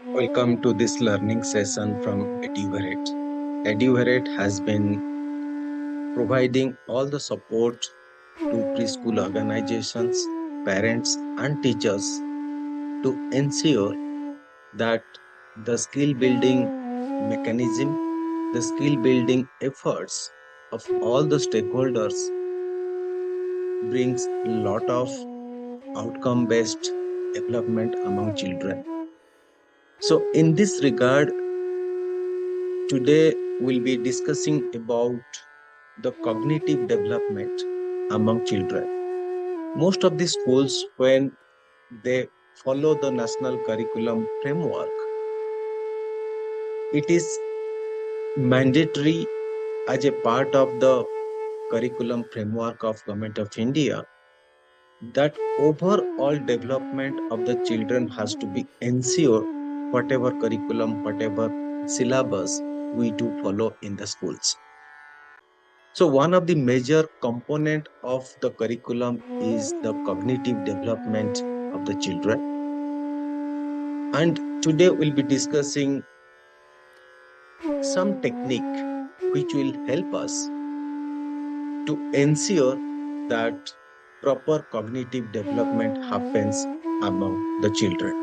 Welcome to this learning session from EduVeret. EduVeret has been providing all the support to preschool organizations, parents, and teachers to ensure that the skill building mechanism, the skill building efforts of all the stakeholders brings a lot of outcome based development among children. So, in this regard, today we'll be discussing about the cognitive development among children. Most of the schools, when they follow the national curriculum framework, it is mandatory as a part of the curriculum framework of Government of India that overall development of the children has to be ensured whatever curriculum, whatever syllabus we do follow in the schools. So one of the major component of the curriculum is the cognitive development of the children. And today we'll be discussing some technique which will help us to ensure that proper cognitive development happens among the children.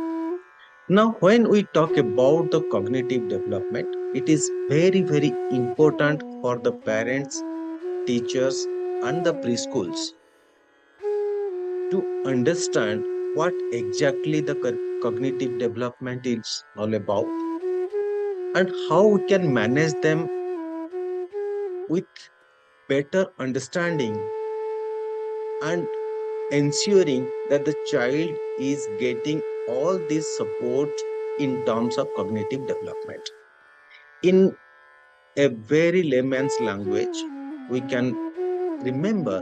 Now, when we talk about the cognitive development, it is very, very important for the parents, teachers, and the preschools to understand what exactly the cognitive development is all about and how we can manage them with better understanding and ensuring that the child is getting all this support in terms of cognitive development. In a very layman's language, we can remember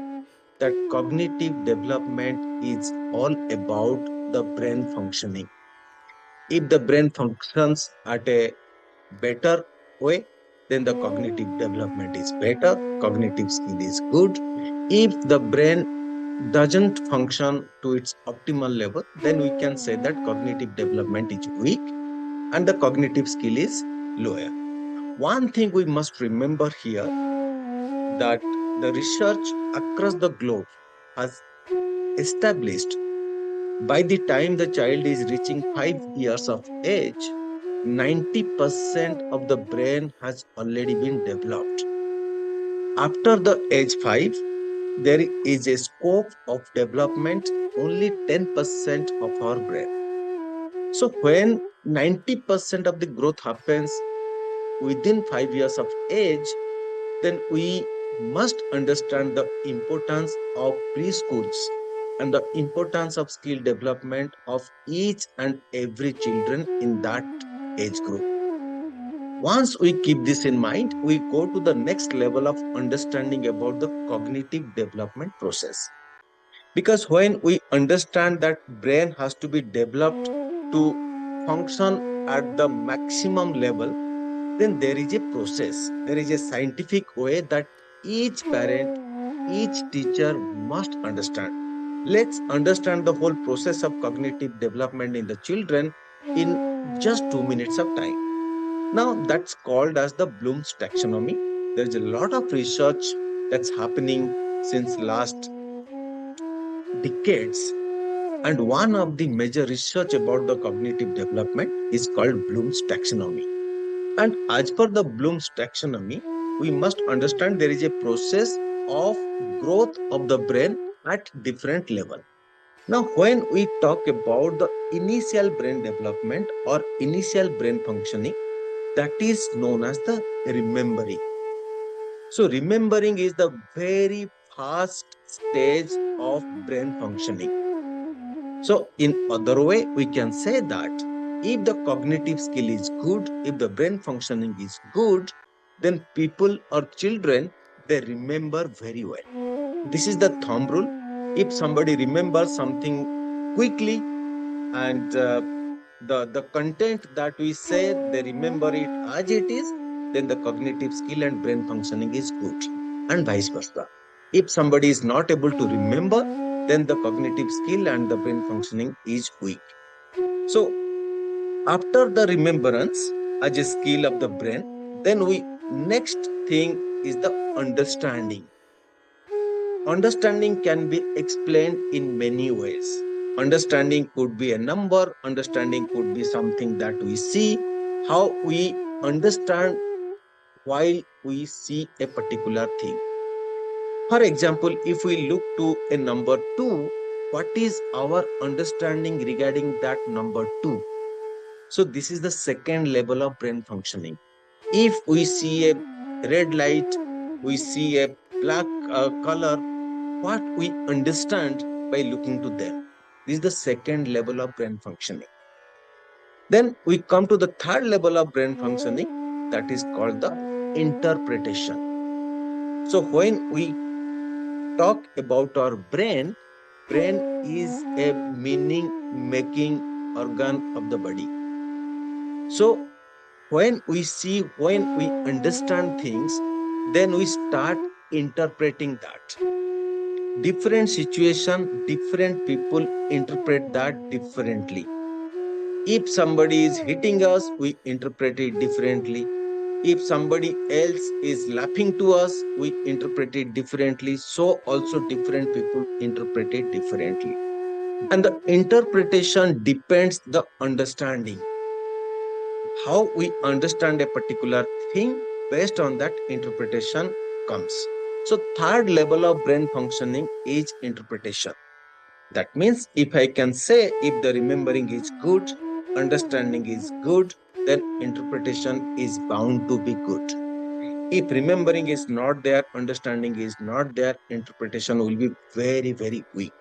that cognitive development is all about the brain functioning. If the brain functions at a better way, then the cognitive development is better, cognitive skill is good. If the brain doesn't function to its optimal level, then we can say that cognitive development is weak and the cognitive skill is lower. One thing we must remember here that the research across the globe has established by the time the child is reaching 5 years of age, 90% of the brain has already been developed. After the age 5, there is a scope of development only 10% of our brain. So when 90% of the growth happens within 5 years of age, then we must understand the importance of preschools and the importance of skill development of each and every children in that age group. Once we keep this in mind, we go to the next level of understanding about the cognitive development process. Because when we understand that brain has to be developed to function at the maximum level, then there is a process, there is a scientific way that each parent, each teacher must understand. Let's understand the whole process of cognitive development in the children in just 2 minutes of time. Now, that's called as the Bloom's taxonomy. There's a lot of research that's happening since last decades. And one of the major research about the cognitive development is called Bloom's taxonomy. And as per the Bloom's taxonomy, we must understand there is a process of growth of the brain at different level. Now, when we talk about the initial brain development or initial brain functioning, that is known as the remembering. So, remembering is the very first stage of brain functioning. So, in other way, we can say that if the cognitive skill is good, if the brain functioning is good, then people or children, they remember very well. This is the thumb rule. If somebody remembers something quickly and the content that we say, they remember it as it is, then the cognitive skill and brain functioning is good, and vice versa. If somebody is not able to remember, then the cognitive skill and the brain functioning is weak. So After the remembrance as a skill of the brain, then we next thing is the understanding. Understanding can be explained in many ways. Understanding could be a number, understanding could be something that we see, how we understand while we see a particular thing. For example, if we look to a number 2, what is our understanding regarding that number 2? So this is the second level of brain functioning. If we see a red light, we see a black color, what we understand by looking to them. This is the second level of brain functioning. Then we come to the third level of brain functioning, that is called the interpretation. So when we talk about our brain, brain is a meaning making organ of the body. So when we see, when we understand things, then we start interpreting that. Different situation, different people interpret that differently. If somebody is hitting us, we interpret it differently. If somebody else is laughing to us, we interpret it differently. So also different people interpret it differently. And the interpretation depends the understanding. How we understand a particular thing, based on that interpretation comes. So third level of brain functioning is interpretation. That means if I can say, if the remembering is good, understanding is good, then interpretation is bound to be good. If remembering is not there, understanding is not there, interpretation will be very, very weak.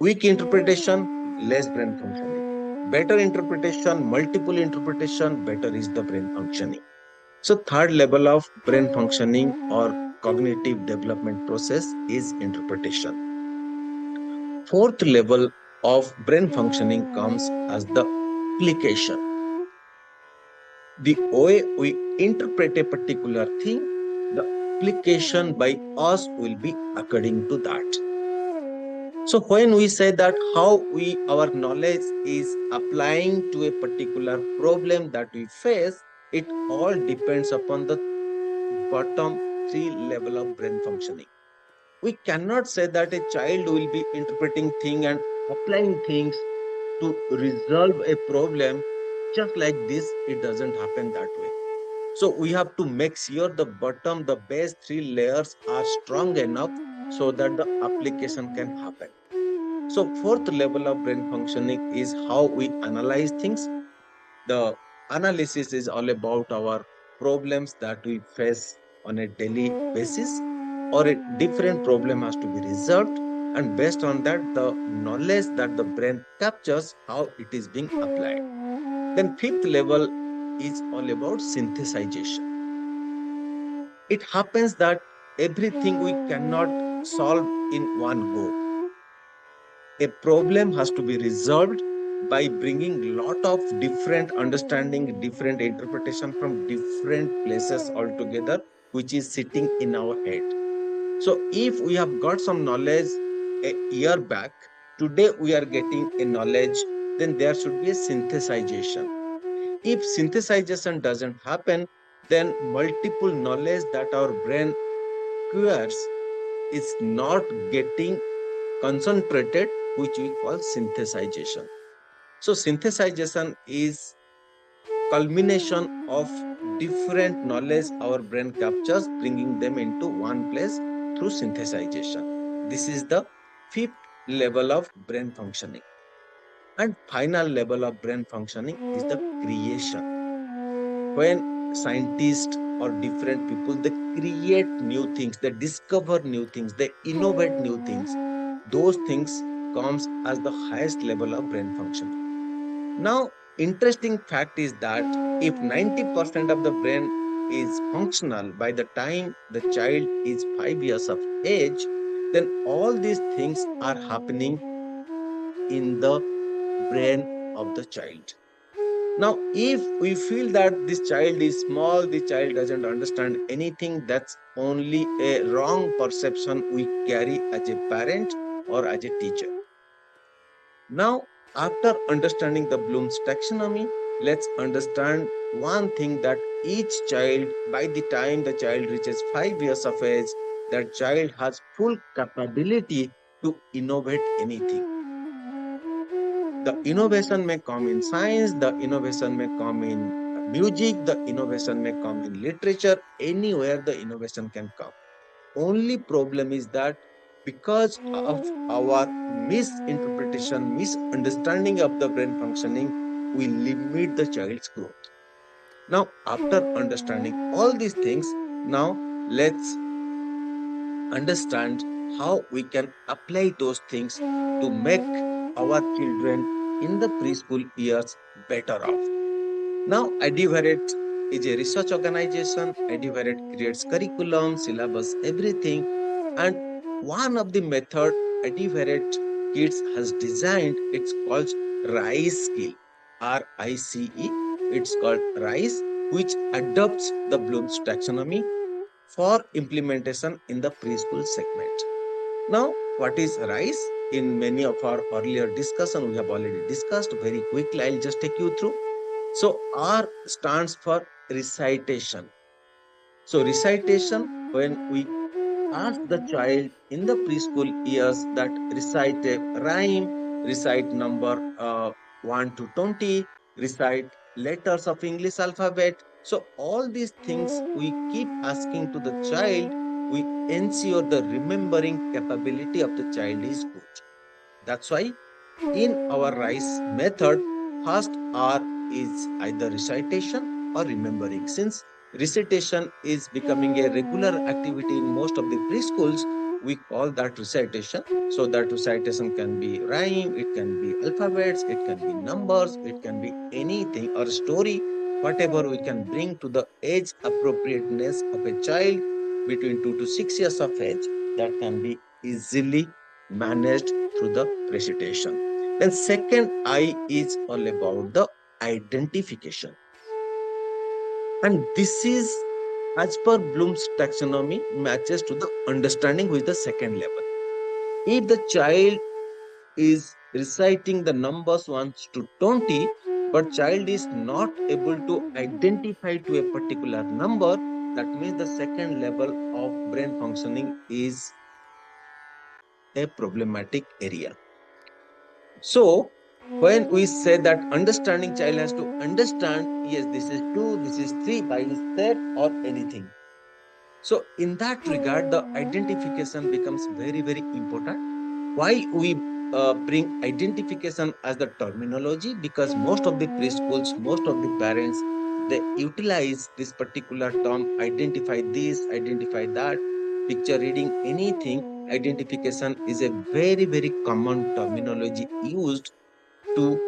Weak interpretation, less brain functioning. Better interpretation, multiple interpretation, better is the brain functioning. So third level of brain functioning or cognitive development process is interpretation. Fourth level of brain functioning comes as the application. The way we interpret a particular thing, the application by us will be according to that. So when we say that how our knowledge is applying to a particular problem that we face, it all depends upon the bottom three level of brain functioning. We cannot say that a child will be interpreting things and applying things to resolve a problem just like this. It doesn't happen that way. So we have to make sure the bottom, the base three layers are strong enough so that the application can happen. So fourth level of brain functioning is how we analyze things. The analysis is all about our problems that we face on a daily basis, or a different problem has to be resolved, and based on that, the knowledge that the brain captures, how it is being applied. Then fifth level is all about synthesization. It happens that everything we cannot solve in one go. A problem has to be resolved by bringing lot of different understanding, different interpretation from different places altogether, which is sitting in our head. So if we have got some knowledge a year back, today we are getting a knowledge, then there should be a synthesization. If synthesization doesn't happen, then multiple knowledge that our brain acquires is not getting concentrated, which we call synthesization. So synthesization is culmination of different knowledge our brain captures, bringing them into one place through synthesization. This is the fifth level of brain functioning. And final level of brain functioning is the creation. When scientists or different people, they create new things, they discover new things, they innovate new things, those things comes as the highest level of brain function. Now, interesting fact is that if 90% of the brain is functional by the time the child is 5 years of age, then all these things are happening in the brain of the child. Now, if we feel that this child is small, the child doesn't understand anything, that's only a wrong perception we carry as a parent or as a teacher. Now, after understanding the Bloom's taxonomy, let's understand one thing, that each child, by the time the child reaches 5 years of age, that child has full capability to innovate anything. The innovation may come in science, the innovation may come in music, the innovation may come in literature, anywhere the innovation can come. Only problem is that because of our misinterpretation, misunderstanding of the brain functioning, we limit the child's growth. Now, after understanding all these things, now let's understand how we can apply those things to make our children in the preschool years better off. Now, EduVaret is a research organization. EduVaret creates curriculum, syllabus, everything. And one of the method EduVaret Kids has designed, it's called RISE skill, RICE. It's called RISE, which adopts the Bloom's taxonomy for implementation in the preschool segment. Now, what is RISE? In many of our earlier discussion, we have already discussed. Very quickly, I'll just take you through. So R stands for recitation. So recitation, when we ask the child in the preschool years that recite a rhyme, recite number 1 to 20, recite letters of English alphabet. So all these things we keep asking to the child, we ensure the remembering capability of the child is good. That's why in our RISE method, first R is either recitation or remembering. Since recitation is becoming a regular activity in most of the preschools, we call that recitation. So that recitation can be rhyme, it can be alphabets, it can be numbers, it can be anything or story, whatever we can bring to the age appropriateness of a child between 2 to 6 years of age, that can be easily managed through the recitation. Then second I is all about the identification. And this is, as per Bloom's taxonomy, matches to the understanding with the second level. If the child is reciting the numbers 1 to 20, but child is not able to identify to a particular number, that means the second level of brain functioning is a problematic area. So, when we say that understanding child has to understand, yes, this is 2, this is 3 by step or anything. So, in that regard, the identification becomes very, very important. Why we bring identification as the terminology? Because most of the preschools, most of the parents, they utilize this particular term, identify this, identify that, picture reading, anything. Identification is a very, very common terminology used to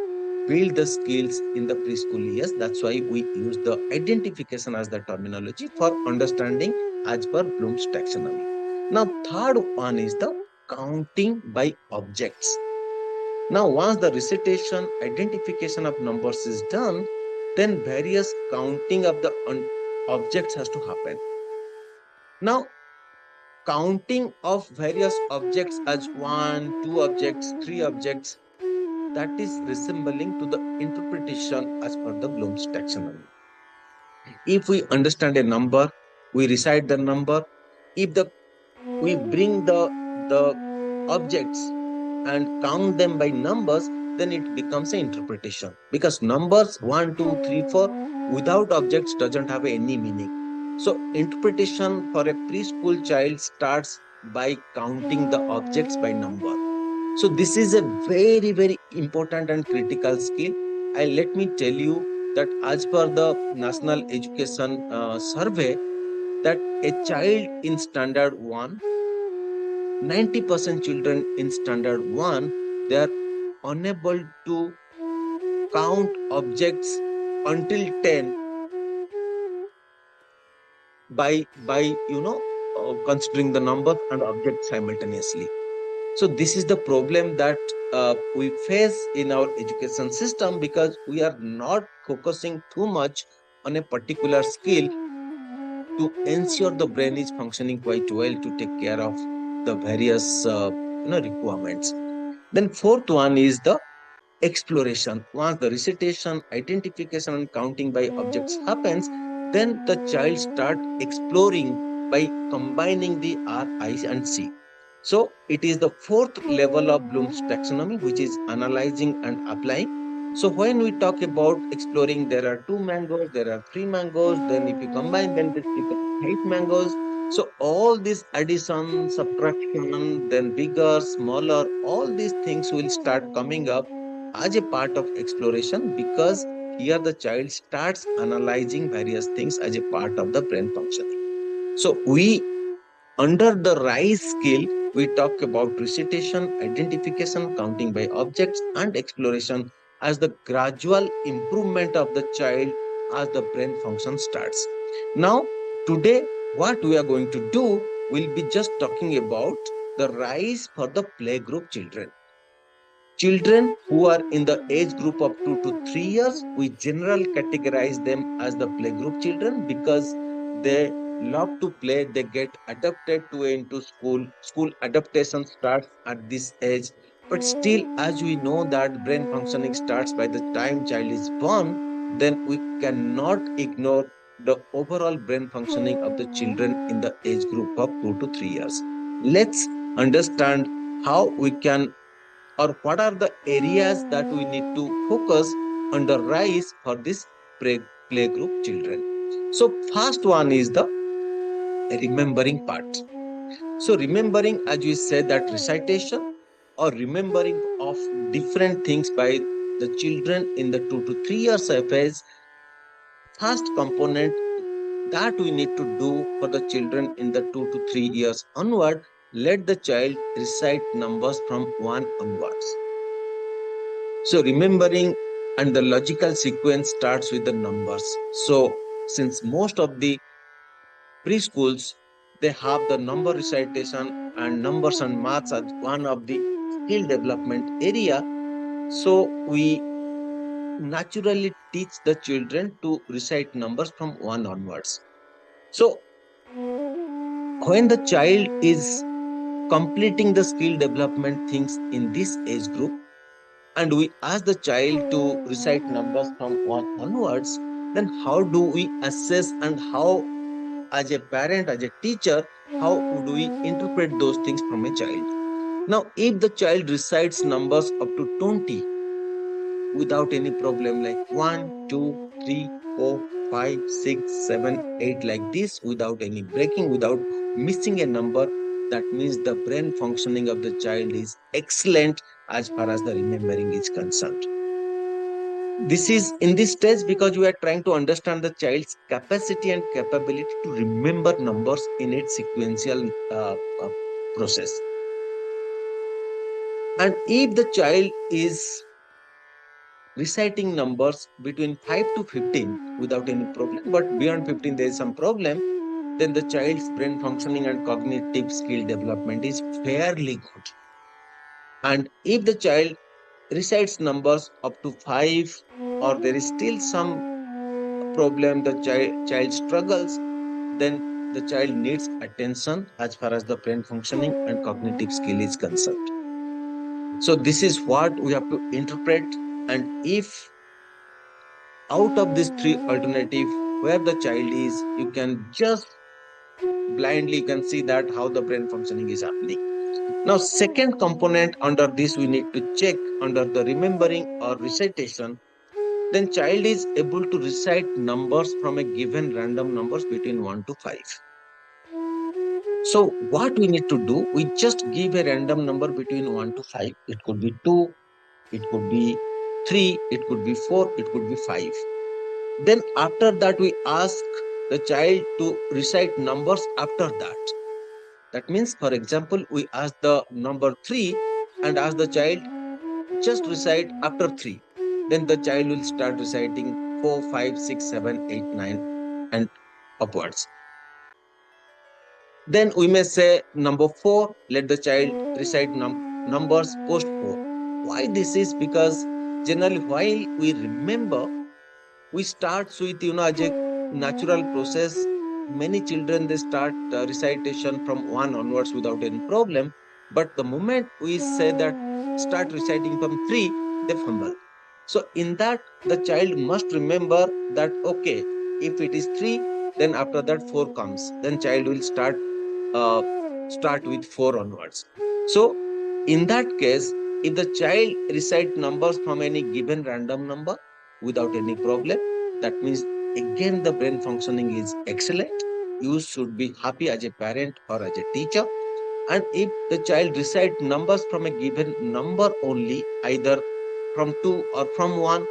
build the skills in the preschool years. That's why we use the identification as the terminology for understanding as per Bloom's taxonomy. Now, third one is the counting by objects. Now, once the recitation, identification of numbers is done, then various counting of the objects has to happen. Now, counting of various objects as 1, 2 objects, 3 objects, that is resembling to the interpretation as per the Bloom's taxonomy. If we understand a number, we recite the number. If we bring the objects and count them by numbers, then it becomes an interpretation. Because numbers 1, 2, 3, 4 without objects doesn't have any meaning. So interpretation for a preschool child starts by counting the objects by number. So this is a very, very important and critical skill. And let me tell you that as per the National Education Survey, that a child in standard 1, 90% children in standard 1, they are unable to count objects until 10 by considering the number and objects simultaneously. So this is the problem that we face in our education system, because we are not focusing too much on a particular skill to ensure the brain is functioning quite well to take care of the various requirements. Then fourth one is the exploration. Once the recitation, identification, and counting by objects happens, then the child start exploring by combining the R, I, and C. So it is the fourth level of Bloom's taxonomy, which is analyzing and applying. So when we talk about exploring, there are two mangoes, there are three mangoes. Then if you combine, then this becomes 8 mangoes. So all this addition, subtraction, then bigger, smaller, all these things will start coming up as a part of exploration, because here the child starts analyzing various things as a part of the brain functioning. So under the RISE skill, we talk about recitation, identification, counting by objects, and exploration as the gradual improvement of the child as the brain function starts. Now, today, what we are going to do will be just talking about the RISE for the playgroup children. Children who are in the age group of 2 to 3 years, we generally categorize them as the playgroup children because they love to play, they get adapted to into school. School adaptation starts at this age. But still, as we know that brain functioning starts by the time child is born, then we cannot ignore the overall brain functioning of the children in the age group of 2 to 3 years. Let's understand how we can, or what are the areas that we need to focus on the RISE for this playgroup children. So first one is the remembering part. So remembering, as we said, that recitation or remembering of different things by the children in the 2 to 3 years of age, first component that we need to do for the children in the 2 to 3 years onward, let the child recite numbers from 1 onwards. So remembering and the logical sequence starts with the numbers. So since most of the preschools, they have the number recitation and numbers and maths as one of the skill development area. So we naturally teach the children to recite numbers from 1 onwards. So when the child is completing the skill development things in this age group, and we ask the child to recite numbers from 1 onwards, then how do we assess, and how, as a parent, as a teacher, how would we interpret those things from a child? Now, if the child recites numbers up to 20 without any problem, like 1, 2, 3, 4, 5, 6, 7, 8, like this, without any breaking, without missing a number, that means the brain functioning of the child is excellent as far as the remembering is concerned. This is in this stage because we are trying to understand the child's capacity and capability to remember numbers in its sequential process. And if the child is reciting numbers between 5 to 15 without any problem, but beyond 15 there is some problem, then the child's brain functioning and cognitive skill development is fairly good. And if the child recites numbers up to 5, or there is still some problem, the child struggles, then the child needs attention as far as the brain functioning and cognitive skill is concerned. So this is what we have to interpret. And if out of these three alternatives where the child is, you can just blindly can see that how the brain functioning is happening. Now, second component under this we need to check under the remembering or recitation. Then child is able to recite numbers from a given random numbers between 1 to 5. So what we need to do, we just give a random number between 1 to 5. It could be 2, it could be 3, it could be 4, it could be 5. Then after that, we ask the child to recite numbers after that. That means, for example, we ask the number 3 and ask the child just recite after 3. Then the child will start reciting 4, 5, 6, 7, 8, 9 and upwards. Then we may say number 4, let the child recite numbers post 4. Why this is? Because generally while we remember, we start with, as a natural process, many children, they start recitation from 1 onwards without any problem. But the moment we say that start reciting from 3, they fumble. So in that, the child must remember that, okay, if it is 3, then after that 4 comes. Then child will start with 4 onwards. So in that case, if the child recite numbers from any given random number without any problem, that means again the brain functioning is excellent. You should be happy as a parent or as a teacher. And if the child recite numbers from a given number only, either from 2 or from 1,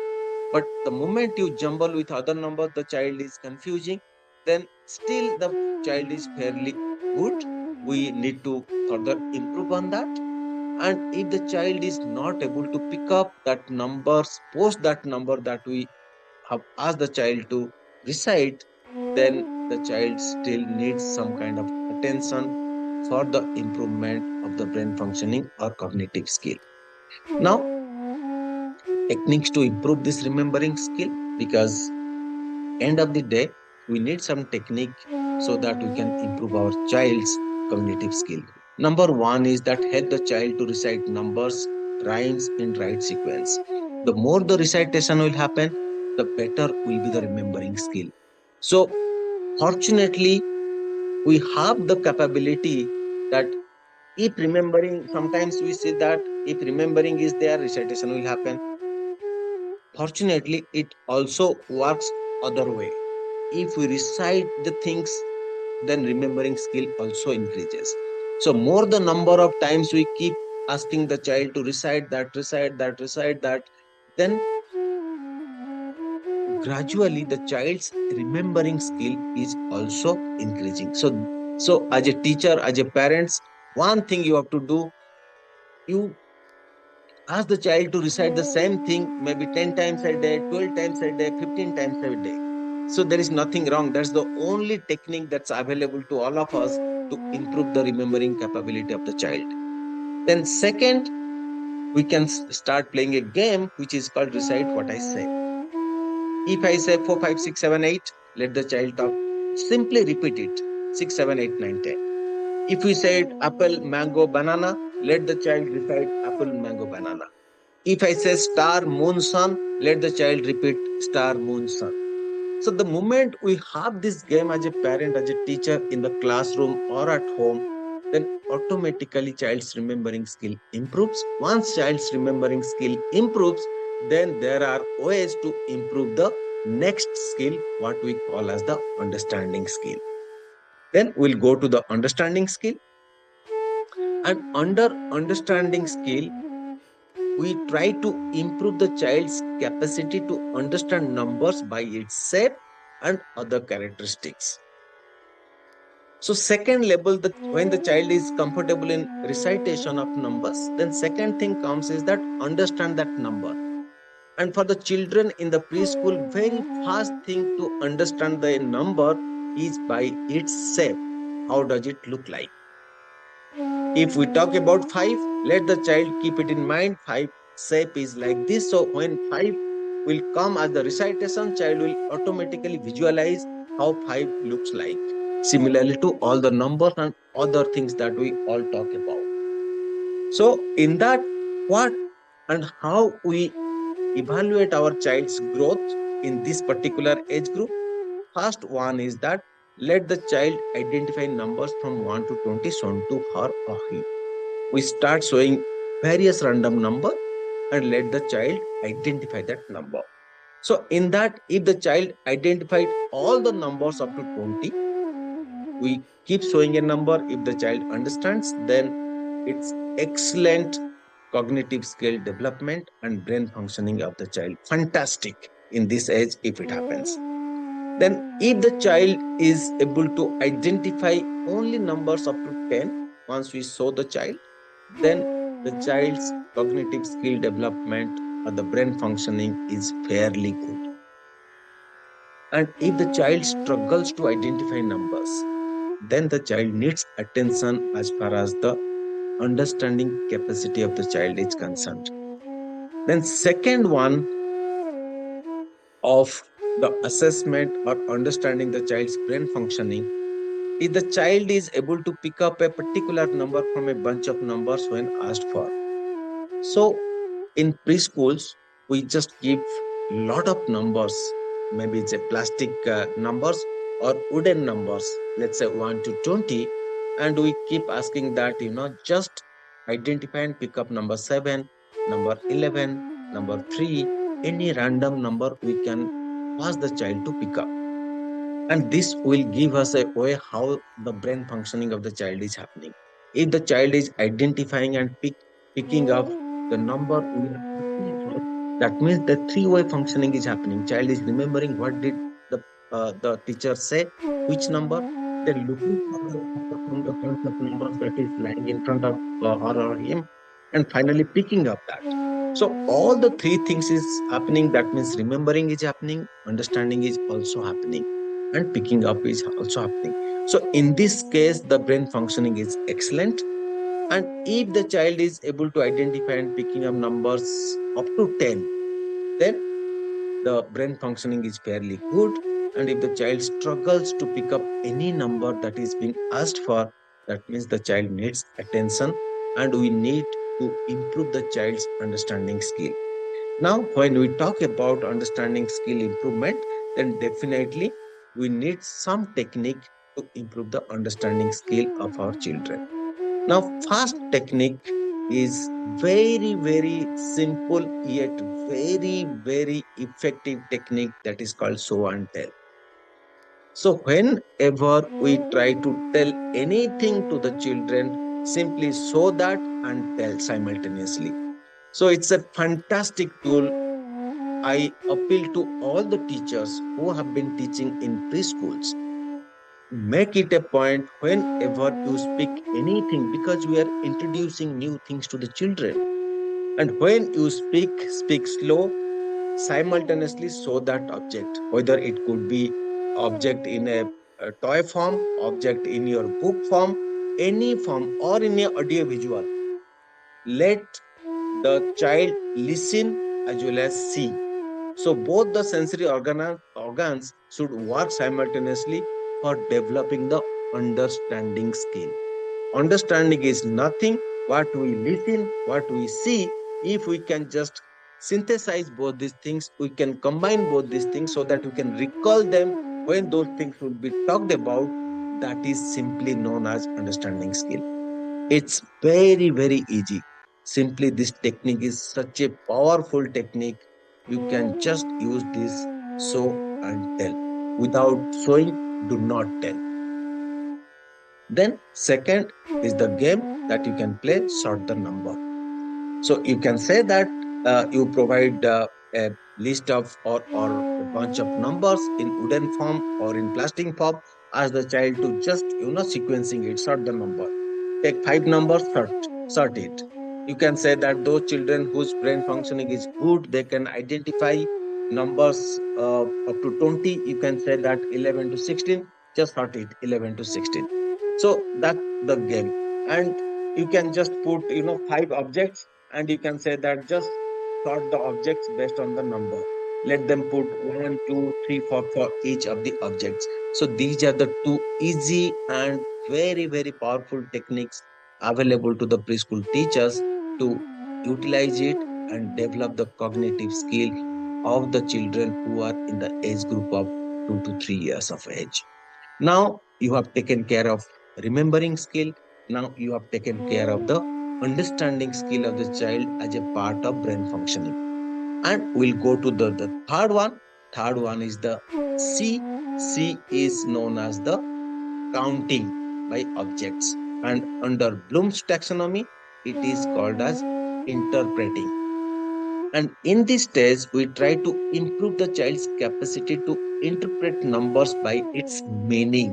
but the moment you jumble with other numbers, the child is confusing, then still the child is fairly good. We need to further improve on that. And if the child is not able to pick up that numbers, post that number that we have asked the child to recite, then the child still needs some kind of attention for the improvement of the brain functioning or cognitive skill. Now, techniques to improve this remembering skill, because end of the day we need some technique so that we can improve our child's cognitive skill. Number one is that help the child to recite numbers, rhymes in right sequence. The more the recitation will happen, the better will be the remembering skill. So fortunately, we have the capability that if remembering, sometimes we see that if remembering is there, recitation will happen. Fortunately, it also works other way. If we recite the things, then remembering skill also increases. So more the number of times we keep asking the child to recite that, recite that, recite that, then gradually the child's remembering skill is also increasing. So as a teacher, as a parents, one thing you have to do, you ask the child to recite the same thing maybe 10 times a day, 12 times a day, 15 times a day. So there is nothing wrong. That's the only technique that's available to all of us to improve the remembering capability of the child. Then second, we can start playing a game which is called recite what I say. If I say 4, 5, 6, 7, 8, let the child talk. Simply repeat it. 6, 7, 8, 9, 10. If we said apple, mango, banana, let the child recite apple, mango, banana. If I say star, moon, sun, let the child repeat star, moon, sun. So the moment we have this game as a parent, as a teacher in the classroom or at home, then automatically child's remembering skill improves. Once child's remembering skill improves, then there are ways to improve the next skill, what we call as the understanding skill. Then we'll go to the understanding skill. And under understanding skill, we try to improve the child's capacity to understand numbers by its shape and other characteristics. So second level, that when the child is comfortable in recitation of numbers, then second thing comes is that understand that number. And for the children in the preschool, very first thing to understand the number is by its shape. How does it look like? If we talk about 5, let the child keep it in mind. 5 shape is like this. So when 5 will come as the recitation, child will automatically visualize how 5 looks like. Similarly to all the numbers and other things that we all talk about. So in that, what and how we evaluate our child's growth in this particular age group? First one is that let the child identify numbers from 1 to 20 shown to her or him. We start showing various random number and let the child identify that number. So in that, if the child identified all the numbers up to 20, we keep showing a number. If the child understands, then it's excellent cognitive skill development and brain functioning of the child. Fantastic in this age if it happens. Then if the child is able to identify only numbers up to 10, once we show the child, then the child's cognitive skill development or the brain functioning is fairly good. And if the child struggles to identify numbers, then the child needs attention as far as the understanding capacity of the child is concerned. Then second one of the assessment or understanding the child's brain functioning, if the child is able to pick up a particular number from a bunch of numbers when asked for. So In preschools, we just give lot of numbers. Maybe it's a plastic numbers or wooden numbers. Let's say 1 to 20, and we keep asking that just identify and pick up number 7, number 11, number 3, any random number we can ask the child to pick up, and this will give us a way how the brain functioning of the child is happening. If the child is identifying and picking up the number we are asking for, that means the three-way functioning is happening. Child is remembering what did the teacher say, which number, then looking for the number from the front of numbers that is lying in front of her or him, and finally picking up that. So all the three things is happening. That means remembering is happening, understanding is also happening, and picking up is also happening. So in this case, the brain functioning is excellent. And if the child is able to identify and picking up numbers up to 10, then the brain functioning is fairly good. And if the child struggles to pick up any number that is being asked for, that means the child needs attention, and we need to improve the child's understanding skill. Now, when we talk about understanding skill improvement, then definitely we need some technique to improve the understanding skill of our children. Now, first technique is very, very simple yet very, very effective technique, that is called show and tell. So, whenever we try to tell anything to the children, simply show that and tell simultaneously. So, it's a fantastic tool. I appeal to all the teachers who have been teaching in preschools. Make it a point whenever you speak anything, because we are introducing new things to the children. And when you speak slow, simultaneously show that object, whether it could be object in a toy form, object in your book form, any form, or in a audio visual. Let the child listen as well as see. So both the sensory organs should work simultaneously for developing the understanding skill. Understanding is nothing what we listen, what we see. If we can just synthesize both these things, we can combine both these things so that we can recall them when those things will be talked about. That is simply known as understanding skill. It's very, very easy. Simply, this technique is such a powerful technique. You can just use this show and tell. Without showing, do not tell. Then, second is the game that you can play, sort the number. So, you can say that you provide a list of or a bunch of numbers in wooden form or in plastic form. Ask the child to just, sequencing it, sort the number. Take 5 numbers, sort it. You can say that those children whose brain functioning is good, they can identify numbers up to 20. You can say that 11 to 16, just sort it, 11 to 16. So that's the game. And you can just put, 5 objects, and you can say that just sort the objects based on the number. Let them put 1, 2, 3, 4 for each of the objects. So these are the two easy and very, very powerful techniques available to the preschool teachers to utilize it and develop the cognitive skill of the children who are in the age group of 2 to 3 years of age. Now you have taken care of remembering skill. Now you have taken care of the understanding skill of the child as a part of brain functioning. And we'll go to the third one. Third one is the C. C is known as the counting by objects. And under Bloom's taxonomy, it is called as interpreting. And in this stage, we try to improve the child's capacity to interpret numbers by its meaning.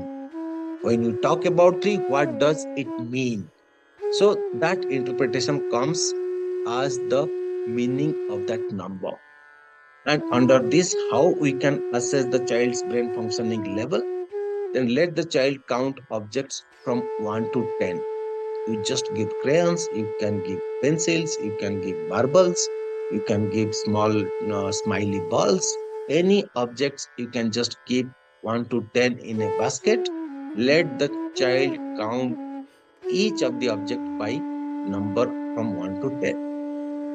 When we talk about tree, what does it mean? So that interpretation comes as the meaning of that number. And under this, how we can assess the child's brain functioning level? Then let the child count objects from 1 to 10. You just give crayons, you can give pencils, you can give marbles, you can give small smiley balls. Any objects you can just keep 1 to 10 in a basket. Let the child count each of the object by number from 1 to 10.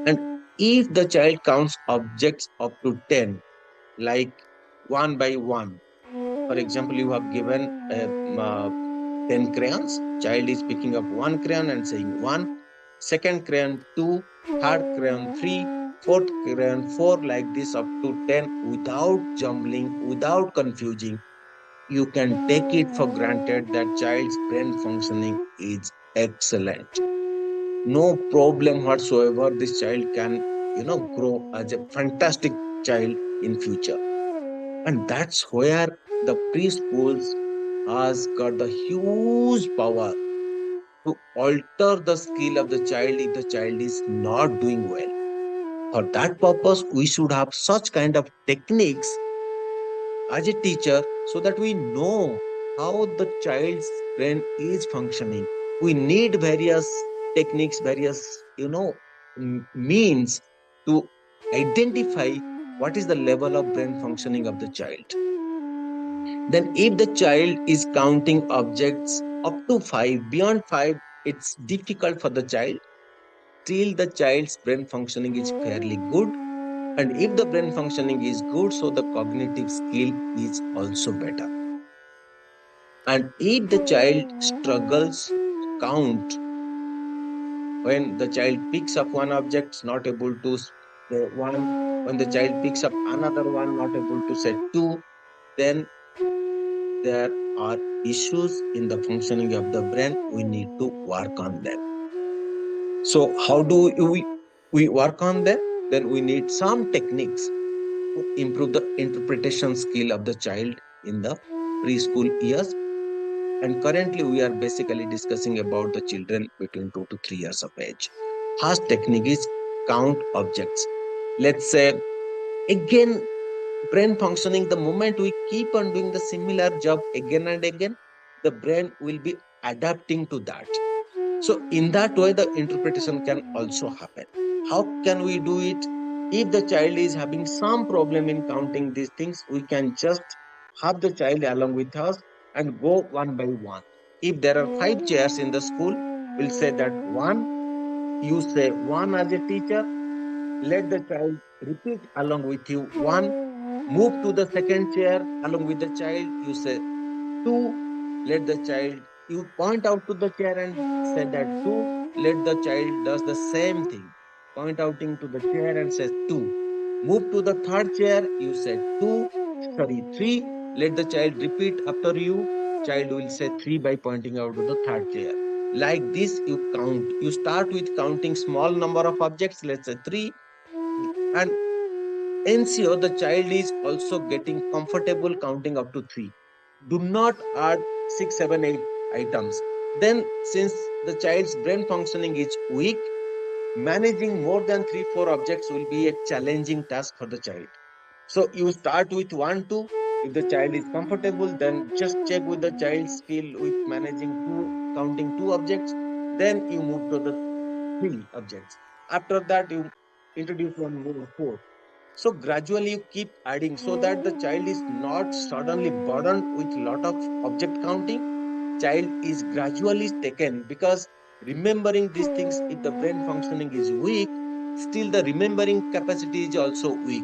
And if the child counts objects up to 10, like one by one, for example, you have given 10 crayons. Child is picking up one crayon and saying one, second crayon two, third crayon three, fourth crayon four, like this up to 10 without jumbling, without confusing. You can take it for granted that child's brain functioning is excellent. No problem whatsoever. This child can, grow as a fantastic child in future. And that's where the preschools has got the huge power to alter the skill of the child if the child is not doing well. For that purpose, we should have such kind of techniques as a teacher so that we know how the child's brain is functioning. We need various techniques, various, means to identify what is the level of brain functioning of the child. Then if the child is counting objects up to 5, beyond 5, it's difficult for the child. Still, the child's brain functioning is fairly good. And if the brain functioning is good, so the cognitive skill is also better. And if the child struggles to count, when the child picks up one object, not able to say one, when the child picks up another one, not able to say two, then there are issues in the functioning of the brain. We need to work on them. So how do we work on them? Then we need some techniques to improve the interpretation skill of the child in the preschool years. And currently we are basically discussing about the children between 2 to 3 years of age. First technique is count objects. Let's say again, brain functioning, the moment we keep on doing the similar job again and again, the brain will be adapting to that. So in that way, the interpretation can also happen. How can we do it? If the child is having some problem in counting these things, we can just have the child along with us and go one by one. If there are 5 chairs in the school, we'll say that one, you say one as a teacher, let the child repeat along with you one, move to the second chair along with the child, you say two, let the child, you point out to the chair and say that two, let the child does the same thing, point outing to the chair and says two. Move to the third chair, you said two, sorry, three, let the child repeat after you, child will say three by pointing out to the third chair. Like this, you count. You start with counting small number of objects, let's say three, and ensure the child is also getting comfortable counting up to three. Do not add 6, 7, 8 items. Then, since the child's brain functioning is weak, managing more than 3, 4 objects will be a challenging task for the child. So, you start with 1, 2. If the child is comfortable, then just check with the child's skill with managing counting 2 objects. Then you move to the 3 objects. After that, you introduce one more, 4. So gradually you keep adding so that the child is not suddenly burdened with lot of object counting. Child is gradually taken, because remembering these things, if the brain functioning is weak, still the remembering capacity is also weak.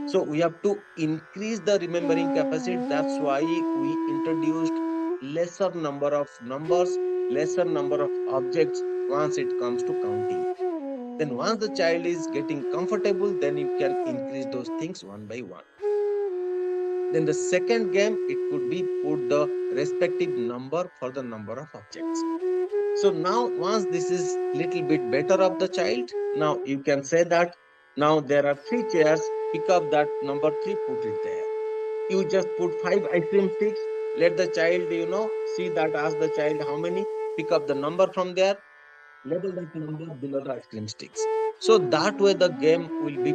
So we have to increase the remembering capacity. That's why we introduced lesser number of numbers, lesser number of objects once it comes to counting. Then once the child is getting comfortable, then you can increase those things one by one. Then the second game, it could be put the respective number for the number of objects. So now once this is little bit better of the child, now you can say that now there are 3 chairs, pick up that number 3, put it there. You just put 5 ice cream sticks, let the child, see that, ask the child how many, pick up the number from there, label that number below the ice cream sticks. So that way the game will be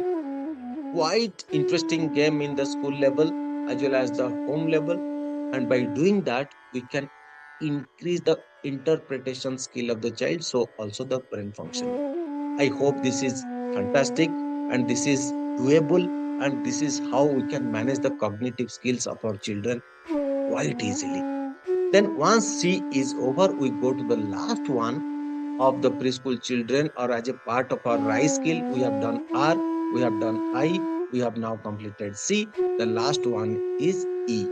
quite interesting game in the school level as well as the home level. And by doing that, we can increase the interpretation skill of the child, so also the brain functioning. I hope this is fantastic and this is doable, and this is how we can manage the cognitive skills of our children quite easily. Then once C is over, we go to the last one, of the preschool children, or as a part of our RISE skill, we have done R, we have done I, we have now completed C. The last one is E.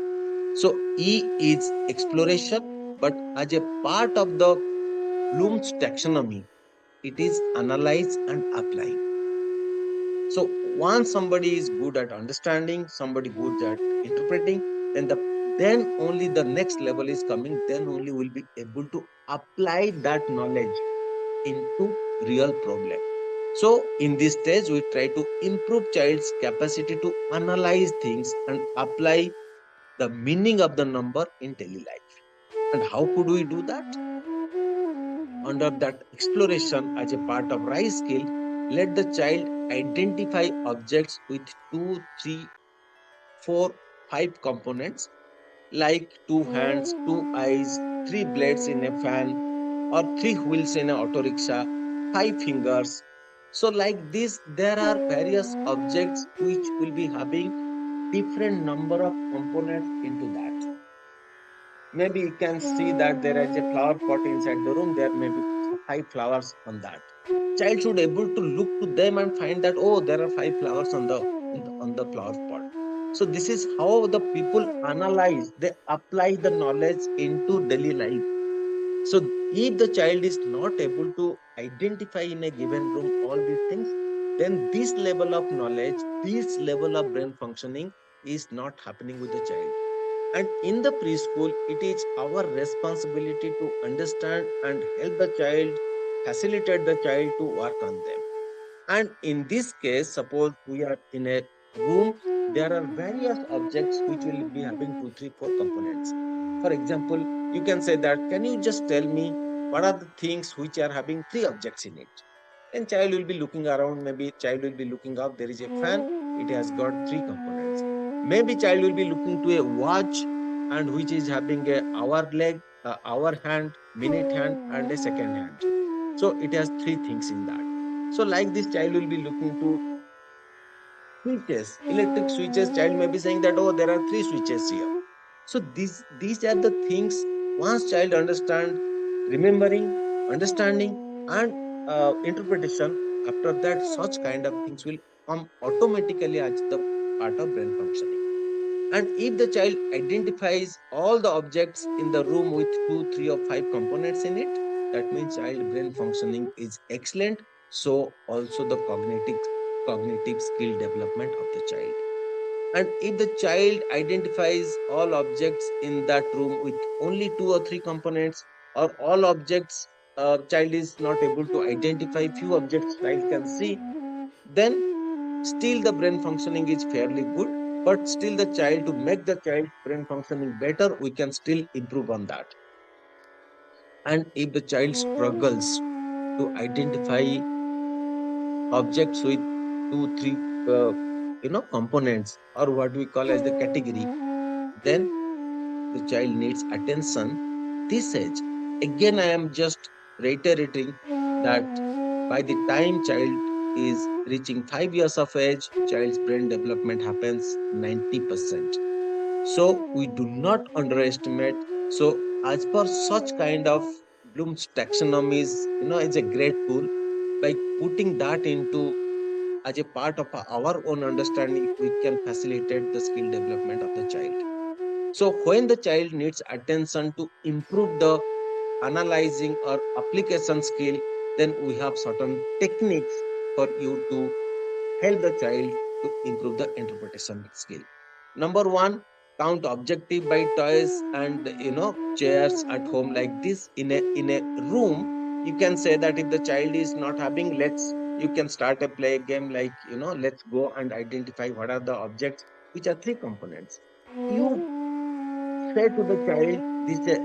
So E is exploration, but as a part of the Bloom's taxonomy, it is analyze and apply. So once somebody is good at understanding, somebody good at interpreting, then only the next level is coming. Then only we'll be able to apply that knowledge into real problem. So in this stage, we try to improve child's capacity to analyze things and apply the meaning of the number in daily life. And how could we do that? Under that exploration as a part of RISE skill, let the child identify objects with two, three, four, five components like two hands, two eyes, three blades in a fan, or three wheels in an auto rickshaw, five fingers. So like this, there are various objects which will be having different number of components into that. Maybe you can see that there is a flower pot inside the room. There may be five flowers on that. Child should able to look to them and find that, oh, there are five flowers on the flower pot. So this is how the people analyze, they apply the knowledge into daily life. So if the child is not able to identify in a given room all these things, then this level of knowledge, this level of brain functioning is not happening with the child. And in the preschool, it is our responsibility to understand and help the child, facilitate the child to work on them. And in this case, suppose we are in a room, there are various objects which will be having two, three, four components. For example, you can say that, can you just tell me what are the things which are having three objects in it? And child will be looking around, maybe child will be looking up, there is a fan, it has got three components. Maybe child will be looking to a watch and which is having a hour leg, hour hand, minute hand, and a second hand. So it has three things in that. So like this child will be looking to switches, electric switches. Child may be saying that, oh, there are three switches here. So these are the things once child understand, remembering, understanding, and interpretation. After that, such kind of things will come automatically as the part of brain functioning. And if the child identifies all the objects in the room with two, three, or five components in it, that means child brain functioning is excellent. So also the cognitive skill development of the child. And if the child identifies all objects in that room with only two or three components, or all objects, child is not able to identify few objects child can see, then still the brain functioning is fairly good. But still the child, to make the child brain functioning better, we can still improve on that. And if the child struggles to identify objects with two, three, components, or what we call as the category, then the child needs attention this age. Again, I am just reiterating that by the time child is reaching 5 years of age, child's brain development happens 90%. So we do not underestimate. So as per such kind of Bloom's taxonomies, it's a great tool. By putting that into as a part of our own understanding, we can facilitate the skill development of the child. So when the child needs attention to improve the analyzing or application skill, then we have certain techniques for you to help the child to improve the interpretation skill. Number one, count objective by toys and chairs at home. Like this, in a room, you can say that if the child is not having, you can start a play game like, let's go and identify what are the objects which are three components. You say to the child,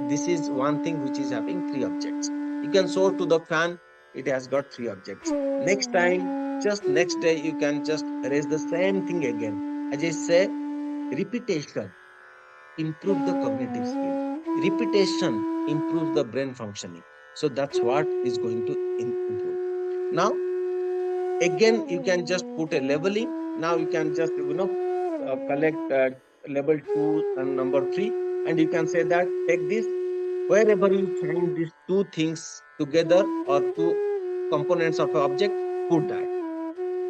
this is one thing which is having three objects. You can show to the fan, it has got three objects. Next time, just next day, you can just erase the same thing again. As I say, repetition improves the cognitive skill. Repetition improves the brain functioning. So that's what is going to improve. Now, again, you can just put a leveling. Now you can just collect level 2 and number 3, and you can say that take this Wherever you find these two things together or two components of an object, put that.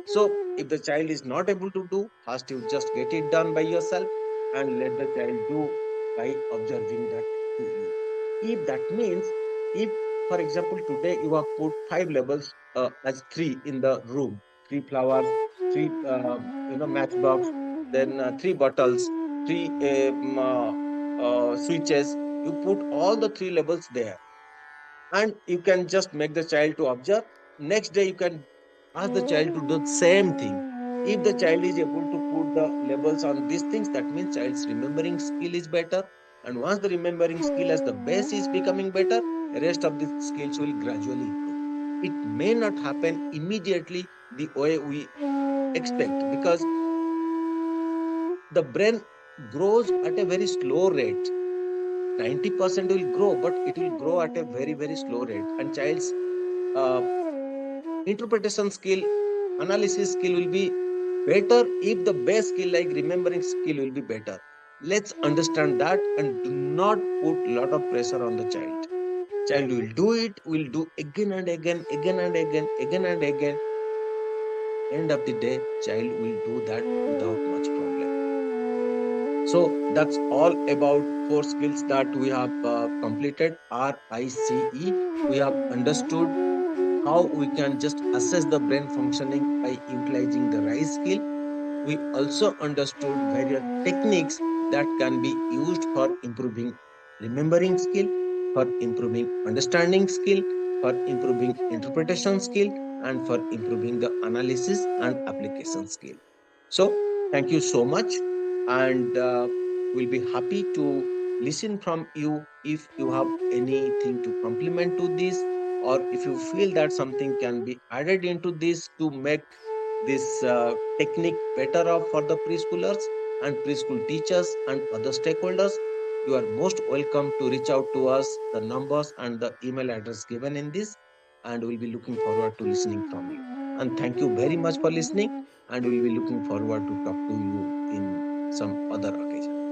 So if the child is not able to do, first you just get it done by yourself and let the child do by observing that to you. If that means, if for example today you have put five labels as three in the room, three flowers, three matchbox, then three bottles, three switches. You put all the three labels there, and you can just make the child to observe. Next day you can ask the child to do the same thing. If the child is able to put the labels on these things, that means child's remembering skill is better. And once the remembering skill as the base is becoming better, the rest of the skills will gradually improve. It may not happen immediately the way we expect, because the brain grows at a very slow rate. 90% will grow, but it will grow at a very, very slow rate. And child's uh, interpretation skill, analysis skill will be better if the base skill like remembering skill will be better. Let's understand that and do not put lot of pressure on the child. Child will do it, will do again and again, again and again, again and again. End of the day, child will do that without much problem. So that's all about four skills that we have completed. RICE. We have understood how we can just assess the brain functioning by utilizing the RISE skill. We also understood various techniques that can be used for improving remembering skill, for improving understanding skill, for improving interpretation skill, and for improving the analysis and application skill. So, thank you so much, and we'll be happy to listen from you if you have anything to complement to this, or if you feel that something can be added into this to make this technique better off for the preschoolers and preschool teachers and other stakeholders. You are most welcome to reach out to us, the numbers and the email address given in this, and we'll be looking forward to listening from you. And thank you very much for listening, and we'll be looking forward to talk to you in some other occasion.